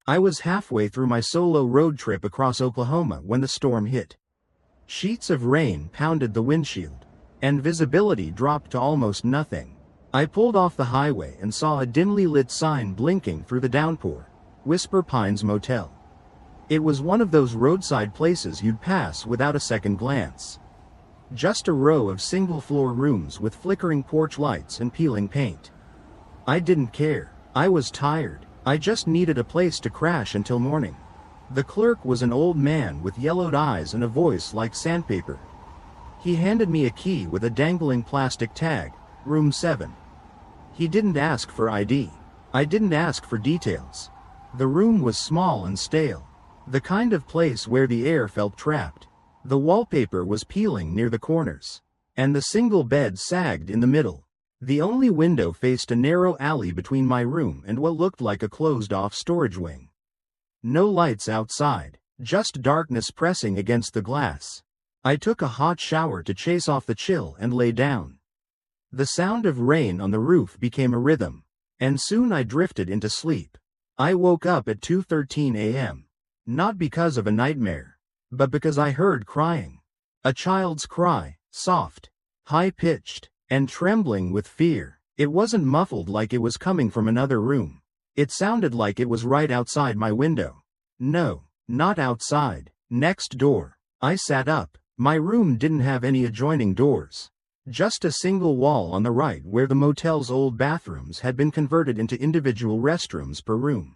I was halfway through my solo road trip across Oklahoma when the storm hit. Sheets of rain pounded the windshield, and visibility dropped to almost nothing. I pulled off the highway and saw a dimly lit sign blinking through the downpour. Whisper Pines Motel. It was one of those roadside places you'd pass without a second glance. Just a row of single-floor rooms with flickering porch lights and peeling paint. I didn't care. I was tired. I just needed a place to crash until morning. The clerk was an old man with yellowed eyes and a voice like sandpaper. He handed me a key with a dangling plastic tag, Room 7. He didn't ask for ID. I didn't ask for details. The room was small and stale. The kind of place where the air felt trapped. The wallpaper was peeling near the corners, and the single bed sagged in the middle. The only window faced a narrow alley between my room and what looked like a closed-off storage wing. No lights outside, just darkness pressing against the glass. I took a hot shower to chase off the chill and lay down. The sound of rain on the roof became a rhythm, and soon I drifted into sleep. I woke up at 2:13 a.m., not because of a nightmare, but because I heard crying. A child's cry, soft, high-pitched, and trembling with fear. It wasn't muffled like it was coming from another room. It sounded like it was right outside my window. No, not outside. Next door. I sat up. My room didn't have any adjoining doors. Just a single wall on the right where the motel's old bathrooms had been converted into individual restrooms per room.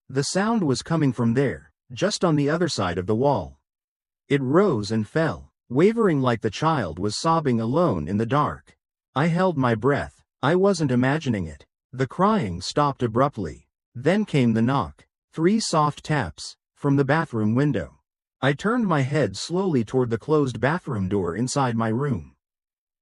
The sound was coming from there, just on the other side of the wall. It rose and fell, wavering like the child was sobbing alone in the dark. I held my breath. I wasn't imagining it. The crying stopped abruptly. Then came the knock. 3 soft taps, from the bathroom window. I turned my head slowly toward the closed bathroom door inside my room.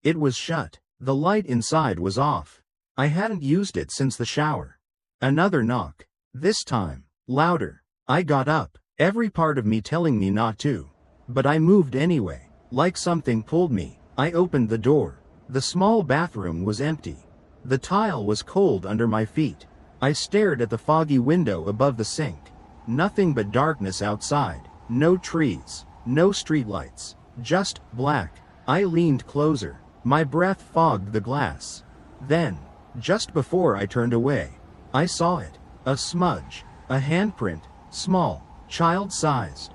It was shut. The light inside was off. I hadn't used it since the shower. Another knock. This time, louder. I got up, every part of me telling me not to. But I moved anyway, like something pulled me. I opened the door. The small bathroom was empty. The tile was cold under my feet. I stared at the foggy window above the sink. Nothing but darkness outside. No trees, no streetlights, just black. I leaned closer. My breath fogged the glass. Then, just before I turned away, I saw it. A smudge, a handprint, small, child-sized,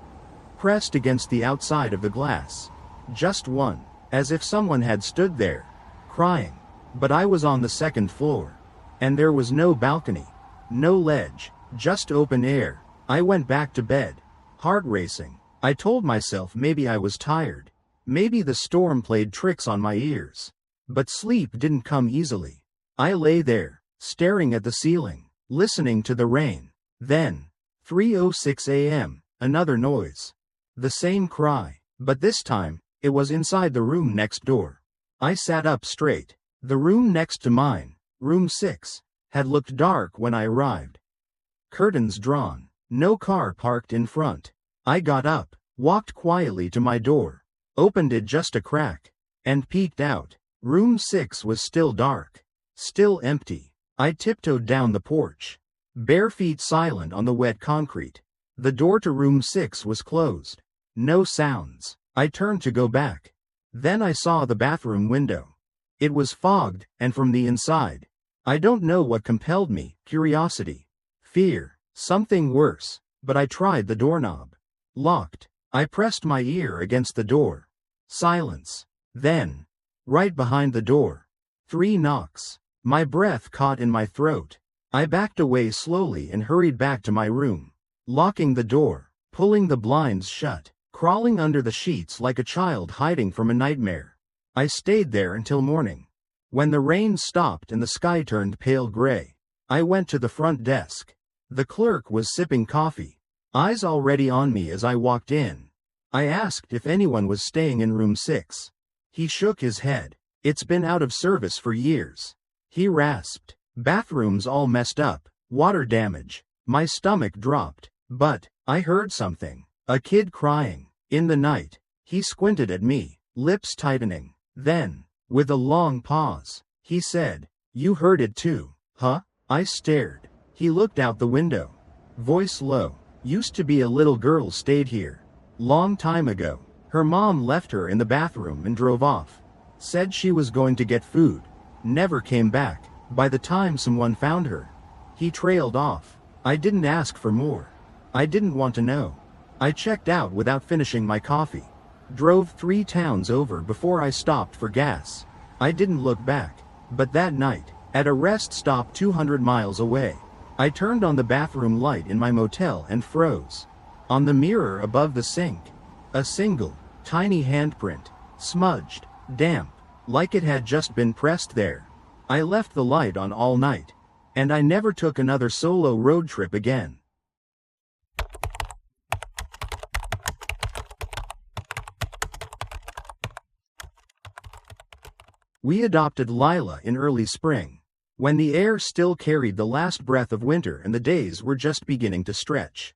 pressed against the outside of the glass. Just one, as if someone had stood there, crying. But I was on the second floor, and there was no balcony, no ledge, just open air. I went back to bed, heart racing. I told myself maybe I was tired. Maybe the storm played tricks on my ears. But sleep didn't come easily. I lay there, staring at the ceiling, listening to the rain. Then, 3:06 a.m., another noise. The same cry, but this time, it was inside the room next door. I sat up straight. The room next to mine, room 6, had looked dark when I arrived. Curtains drawn, no car parked in front. I got up, walked quietly to my door, opened it just a crack, and peeked out. Room 6 was still dark, still empty. I tiptoed down the porch, bare feet silent on the wet concrete. The door to room 6 was closed. No sounds. I turned to go back. Then I saw the bathroom window. It was fogged, and from the inside, I don't know what compelled me, curiosity, fear, something worse, but I tried the doorknob. Locked. I pressed my ear against the door. Silence. Then, right behind the door, 3 knocks. My breath caught in my throat. I backed away slowly and hurried back to my room, locking the door, pulling the blinds shut, crawling under the sheets like a child hiding from a nightmare. I stayed there until morning. When the rain stopped and the sky turned pale gray, I went to the front desk. The clerk was sipping coffee, eyes already on me as I walked in. I asked if anyone was staying in room 6. He shook his head. It's been out of service for years. He rasped. Bathrooms all messed up, water damage. My stomach dropped. But, I heard something. A kid crying. In the night. He squinted at me, lips tightening. Then, with a long pause, he said, "You heard it too, huh?" I stared. He looked out the window. Voice low. Used to be a little girl stayed here. Long time ago. Her mom left her in the bathroom and drove off. Said she was going to get food. Never came back. By the time someone found her, he trailed off. I didn't ask for more. I didn't want to know. I checked out without finishing my coffee. Drove 3 towns over before I stopped for gas. I didn't look back. But that night, at a rest stop 200 miles away, I turned on the bathroom light in my motel and froze. On the mirror above the sink, a single, tiny handprint, smudged, damp, like it had just been pressed there. I left the light on all night, and I never took another solo road trip again. We adopted Lila in early spring, when the air still carried the last breath of winter and the days were just beginning to stretch.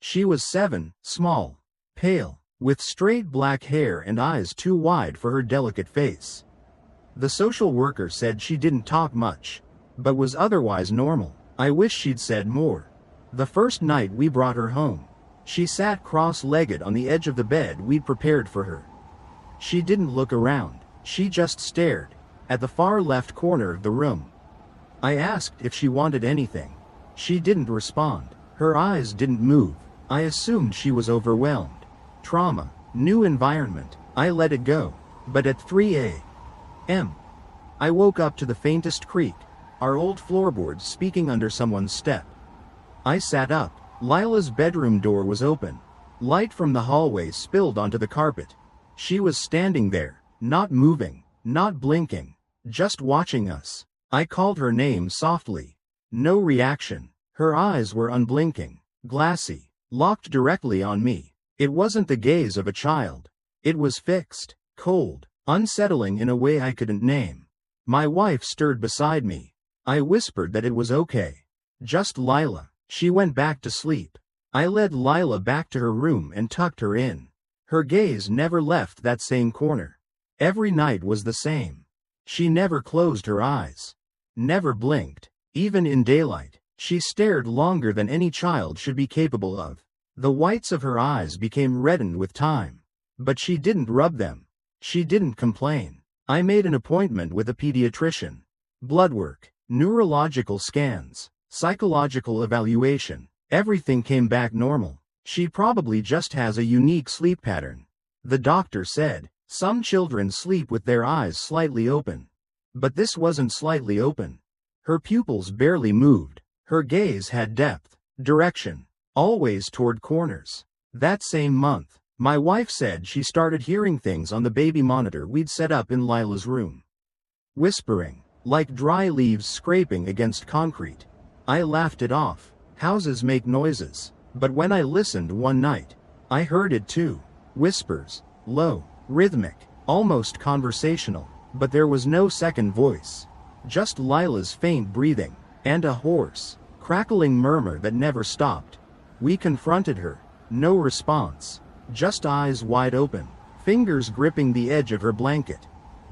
She was 7, small, pale, with straight black hair and eyes too wide for her delicate face. The social worker said she didn't talk much, but was otherwise normal. I wish she'd said more. The first night we brought her home, she sat cross-legged on the edge of the bed we'd prepared for her. She didn't look around. She just stared, at the far left corner of the room. I asked if she wanted anything. She didn't respond. Her eyes didn't move. I assumed she was overwhelmed. Trauma, new environment. I let it go. But at 3 a.m., I woke up to the faintest creak, our old floorboards speaking under someone's step. I sat up. Lila's bedroom door was open. Light from the hallway spilled onto the carpet. She was standing there. Not moving, not blinking, just watching us. I called her name softly. No reaction. Her eyes were unblinking, glassy, locked directly on me. It wasn't the gaze of a child. It was fixed, cold, unsettling in a way I couldn't name. My wife stirred beside me. I whispered that it was okay. Just Lila. She went back to sleep. I led Lila back to her room and tucked her in. Her gaze never left that same corner. Every night was the same. She never closed her eyes. Never blinked. Even in daylight, she stared longer than any child should be capable of. The whites of her eyes became reddened with time. But she didn't rub them. She didn't complain. I made an appointment with a pediatrician. Blood work, neurological scans, psychological evaluation. Everything came back normal. She probably just has a unique sleep pattern. The doctor said. Some children sleep with their eyes slightly open. But this wasn't slightly open. Her pupils barely moved. Her gaze had depth, direction, always toward corners. That same month, my wife said she started hearing things on the baby monitor we'd set up in Lila's room. Whispering, like dry leaves scraping against concrete. I laughed it off. Houses make noises. But when I listened one night, I heard it too. Whispers, low, rhythmic, almost conversational, but there was no second voice. Just Lila's faint breathing, and a hoarse, crackling murmur that never stopped. We confronted her. No response. Just eyes wide open, fingers gripping the edge of her blanket.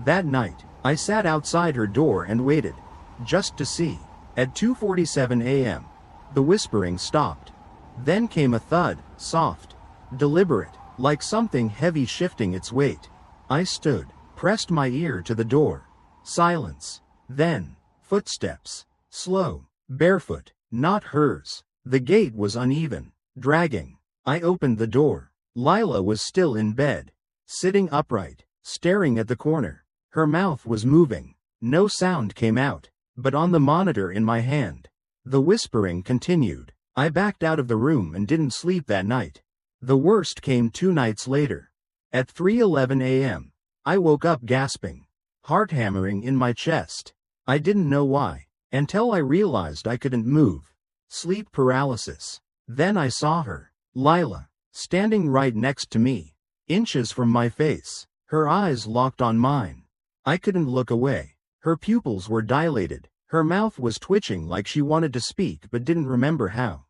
That night, I sat outside her door and waited. Just to see. At 2:47 a.m., the whispering stopped. Then came a thud, soft, deliberate, like something heavy shifting its weight. I stood, pressed my ear to the door. Silence. Then, footsteps. Slow, barefoot, not hers. The gate was uneven, dragging. I opened the door. Lila was still in bed, sitting upright, staring at the corner. Her mouth was moving. No sound came out, but on the monitor in my hand, the whispering continued. I backed out of the room and didn't sleep that night. The worst came 2 nights later. At 3:11 a.m., I woke up gasping, heart hammering in my chest. I didn't know why, until I realized I couldn't move. Sleep paralysis. Then I saw her, Lila, standing right next to me, inches from my face, her eyes locked on mine. I couldn't look away. Her pupils were dilated, her mouth was twitching like she wanted to speak but didn't remember how.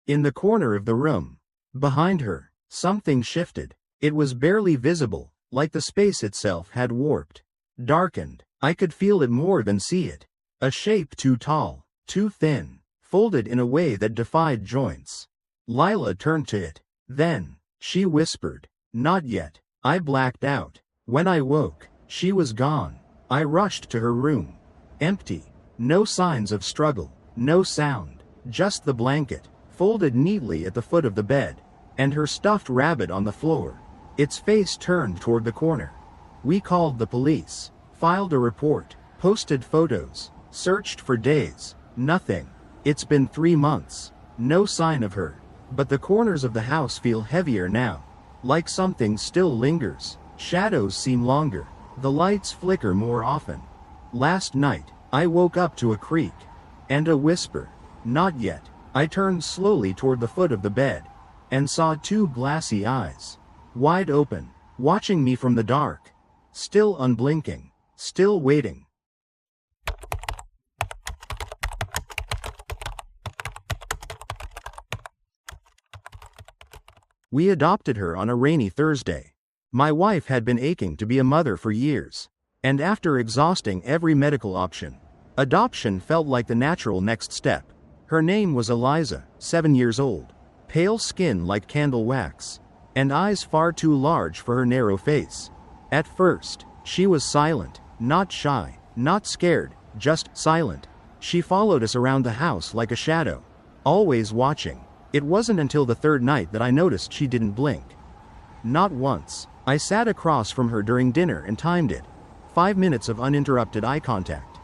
In the corner of the room, behind her, something shifted. It was barely visible, like the space itself had warped, darkened. I could feel it more than see it. A shape too tall, too thin, folded in a way that defied joints. Lila turned to it. Then, she whispered, "Not yet." I blacked out. When I woke, she was gone. I rushed to her room. Empty. No signs of struggle. No sound. Just the blanket, folded neatly at the foot of the bed, and her stuffed rabbit on the floor, its face turned toward the corner. We called the police, filed a report, posted photos, searched for days. Nothing. It's been 3 months. No sign of her. But the corners of the house feel heavier now. Like something still lingers. Shadows seem longer. The lights flicker more often. Last night, I woke up to a creak. And a whisper. Not yet. I turned slowly toward the foot of the bed. And saw 2 glassy eyes. Wide open. Watching me from the dark. Still unblinking. Still waiting. We adopted her on a rainy Thursday. My wife had been aching to be a mother for years. And after exhausting every medical option, adoption felt like the natural next step. Her name was Eliza, 7 years old. Pale skin like candle wax. And eyes far too large for her narrow face. At first, she was silent, not shy, not scared, just silent. She followed us around the house like a shadow. Always watching. It wasn't until the 3rd night that I noticed she didn't blink. Not once. I sat across from her during dinner and timed it. 5 minutes of uninterrupted eye contact.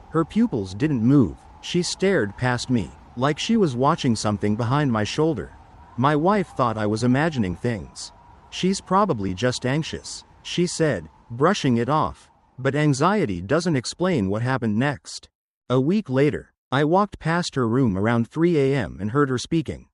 Her pupils didn't move. She stared past me, like she was watching something behind my shoulder. My wife thought I was imagining things. "She's probably just anxious," she said, brushing it off. But anxiety doesn't explain what happened next. A week later, I walked past her room around 3 a.m. and heard her speaking.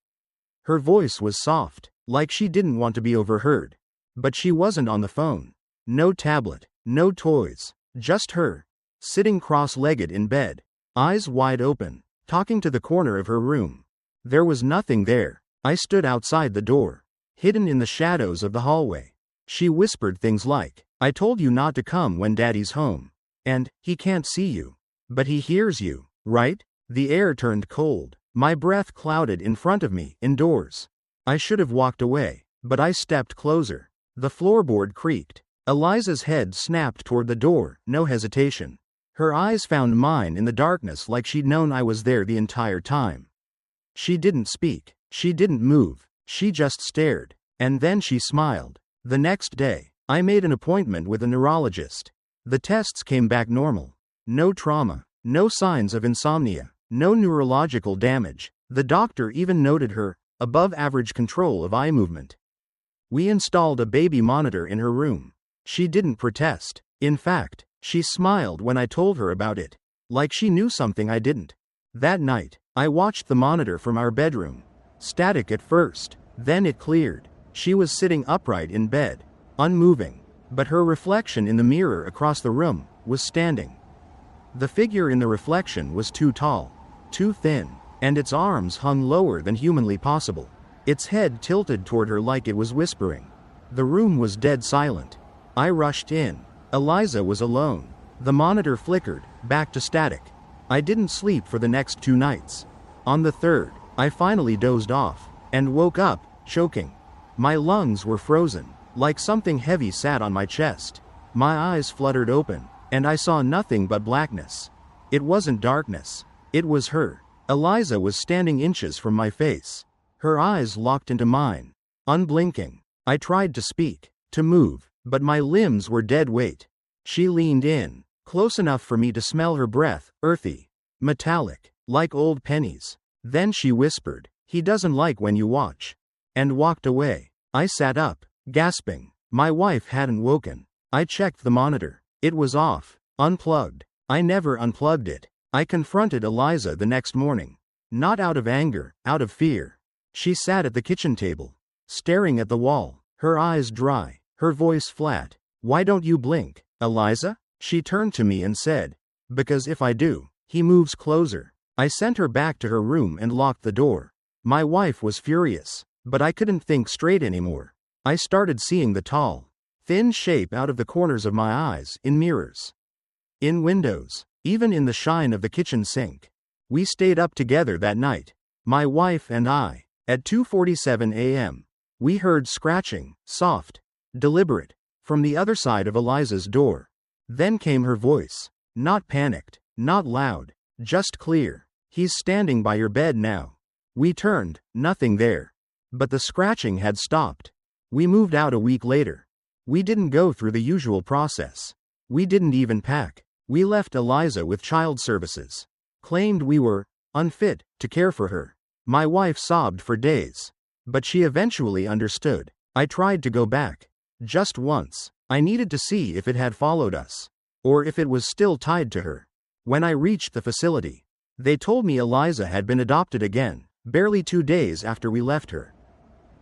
Her voice was soft, like she didn't want to be overheard. But she wasn't on the phone. No tablet, no toys, just her, sitting cross-legged in bed, eyes wide open, talking to the corner of her room. There was nothing there. I stood outside the door, hidden in the shadows of the hallway. She whispered things like, "I told you not to come when Daddy's home. And, he can't see you. But he hears you, right?" The air turned cold. My breath clouded in front of me, indoors. I should have walked away, but I stepped closer. The floorboard creaked. Eliza's head snapped toward the door, no hesitation. Her eyes found mine in the darkness like she'd known I was there the entire time. She didn't speak. She didn't move. She just stared. And then she smiled. The next day, I made an appointment with a neurologist. The tests came back normal. No trauma. No signs of insomnia. No neurological damage. The doctor even noted her above average control of eye movement. We installed a baby monitor in her room. She didn't protest. In fact, she smiled when I told her about it, like she knew something I didn't. That night, I watched the monitor from our bedroom. Static at first, then it cleared. She was sitting upright in bed, unmoving, but her reflection in the mirror across the room was standing. The figure in the reflection was too tall, too thin, and its arms hung lower than humanly possible. Its head tilted toward her like it was whispering. The room was dead silent. I rushed in. Eliza was alone. The monitor flickered, back to static. I didn't sleep for the next 2 nights. On the 3rd, I finally dozed off, and woke up, choking. My lungs were frozen, like something heavy sat on my chest. My eyes fluttered open, and I saw nothing but blackness. It wasn't darkness. It was her. Eliza was standing inches from my face. Her eyes locked into mine, unblinking. I tried to speak, to move, but my limbs were dead weight. She leaned in, close enough for me to smell her breath, earthy, metallic, like old pennies. Then she whispered, "He doesn't like when you watch," and walked away. I sat up, gasping. My wife hadn't woken. I checked the monitor. It was off, unplugged. I never unplugged it. I confronted Eliza the next morning. Not out of anger, out of fear. She sat at the kitchen table, staring at the wall, her eyes dry, her voice flat. "Why don't you blink, Eliza?" She turned to me and said, "Because if I do, he moves closer." I sent her back to her room and locked the door. My wife was furious, but I couldn't think straight anymore. I started seeing the tall, thin shape out of the corners of my eyes, in mirrors, in windows, even in the shine of the kitchen sink. We stayed up together that night, my wife and I. At 2:47 a.m., we heard scratching, soft, deliberate, from the other side of Eliza's door. Then came her voice. Not panicked, not loud, just clear. He's standing by your bed now. We turned, nothing there. But the scratching had stopped. We moved out a week later. We didn't go through the usual process. We didn't even pack. We left Eliza with child services. Claimed we were unfit to care for her. My wife sobbed for days. But she eventually understood. I tried to go back. Just once. I needed to see if it had followed us. Or if it was still tied to her. When I reached the facility, they told me Eliza had been adopted again, barely 2 days after we left her.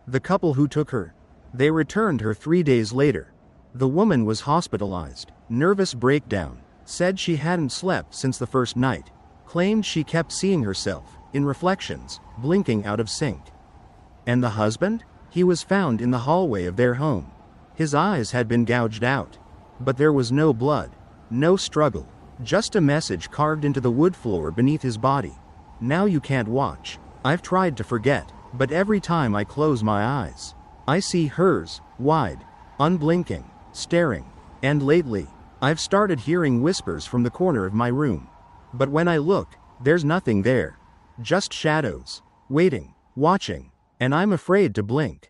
The couple who took her, they returned her 3 days later. The woman was hospitalized, nervous breakdown, said she hadn't slept since the first night, claimed she kept seeing herself, in reflections, blinking out of sync. And the husband? He was found in the hallway of their home. His eyes had been gouged out. But there was no blood, no struggle, just a message carved into the wood floor beneath his body. Now you can't watch. I've tried to forget, but every time I close my eyes, I see hers, wide, unblinking, staring. And lately, I've started hearing whispers from the corner of my room. But when I look, there's nothing there. Just shadows, waiting, watching, and I'm afraid to blink.